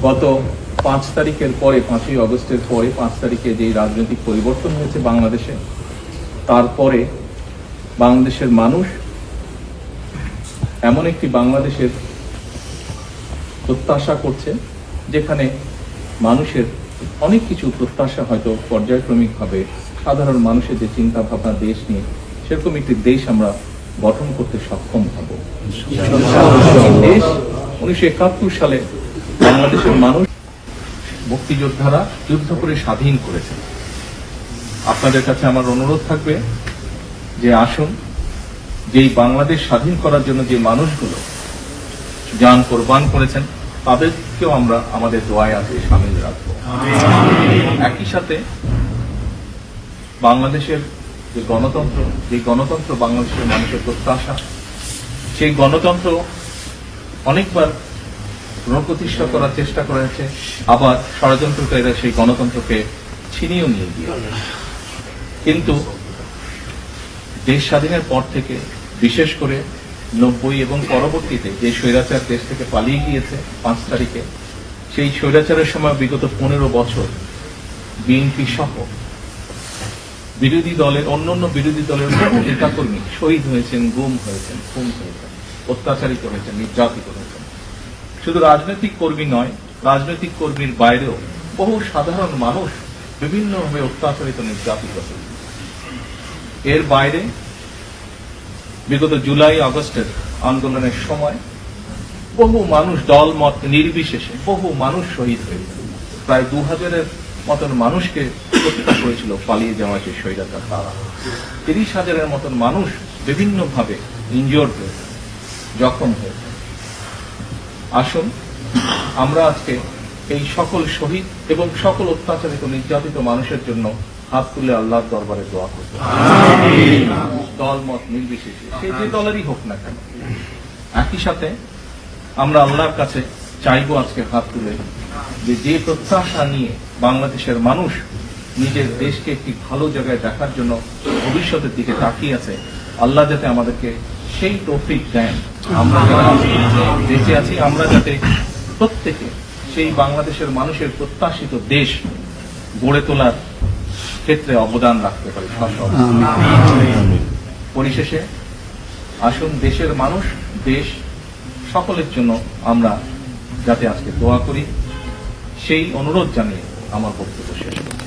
গত 5 তারিখের পরে, 5ই আগস্টের পরে 5 তারিখে যে রাজনৈতিক পরিবর্তন হয়েছে বাংলাদেশে, তারপরে বাংলাদেশের মানুষ এমন একটি বাংলাদেশের প্রত্যাশা করছে যেখানে মানুষের অনেক কিছু প্রত্যাশা হয়তো পর্যায়ক্রমিকভাবে সাধারণ মানুষের যে চিন্তা ভাবনা দেশ নিয়ে, সেরকম একটি দেশ আমরা গঠন করতে সক্ষম হব। দেশ 1971 সালে বাংলাদেশের মানুষ, মুক্তিযোদ্ধারা যুদ্ধ করে স্বাধীন করেছেন। আপনাদের কাছে আমার অনুরোধ থাকবে যে আসুন, যেই বাংলাদেশ স্বাধীন করার জন্য যে মানুষগুলো জান কোরবান করেছেন, তাদেরকেও আমরা আমাদের দোয়ায় আজকে সামিল রাখবো। একই সাথে বাংলাদেশের যে গণতন্ত্র বাংলাদেশের মানুষের প্রত্যাশা, সেই গণতন্ত্র অনেকবার পুনঃপ্রতিষ্ঠা করার চেষ্টা করা হয়েছে, আবার ষড়যন্ত্রকারীরা সেই গণতন্ত্রকে ছিনিয়েও নিয়ে গিয়ে। কিন্তু দেশ স্বাধীনের পর থেকে, বিশেষ করে 90 এবং পরবর্তীতে যে স্বৈরাচার দেশ থেকে পালিয়ে গিয়েছে 5 তারিখে, সেই স্বৈরাচারের সময় বিগত 15 বছর বিএনপি সহ অন্যান্য বিরোধী দলের নেতাকর্মী শহীদ হয়েছেন, গুম হয়েছেন, খুন হয়েছেন, অত্যাচারিত হয়েছেন, নির্যাতিত হয়েছেন। শুধু রাজনৈতিক কর্মী নয়, রাজনৈতিক কর্মীর বাইরেও বহু সাধারণ মানুষ বিভিন্নভাবে অত্যাচারিত, নির্যাতিত হয়েছে। এর বাইরে বিগত জুলাই আগস্টের আন্দোলনের সময় বহু মানুষ, দল মত নির্বিশেষে বহু মানুষ শহীদ হয়েছে। প্রায় 2000-এর মতন মানুষকে হত্যা করেছিল পালিয়ে যাওয়া যে স্বৈরাচার তারা। 30,000-এর মতন মানুষ বিভিন্নভাবে ইনজিওর্ড হয়েছে, জখম হয়েছে। আসুন আমরা আজকে এই সকল শহীদ এবং সকল অত্যাচারিত, নির্যাতিত মানুষের জন্য হাত তুলে আল্লাহর দরবারে দোয়া করব, দল মত নির্বিশেষে, সে যে দলেরই হোক না কেন। একই সাথে আমরা আল্লাহর কাছে চাইবো আজকে হাত তুলে, যে প্রত্যাশা নিয়ে বাংলাদেশের মানুষ নিজের দেশকে একটি ভালো জায়গায় দেখার জন্য ভবিষ্যতের দিকে তাকিয়ে আছে, আল্লাহ যাতে আমাদেরকে সেই তৌফিক দেন। আমরা যারা বেঁচে আছি, আমরা যাতে প্রত্যেকে সেই বাংলাদেশের মানুষের প্রত্যাশিত দেশ গড়ে তোলার ক্ষেত্রে অবদান রাখতে পারি। পরিশেষে আসুন, দেশের মানুষ, দেশ সকলের জন্য আমরা যাতে আজকে দোয়া করি, সেই অনুরোধ জানিয়ে আমার বক্তব্য শেষ করি।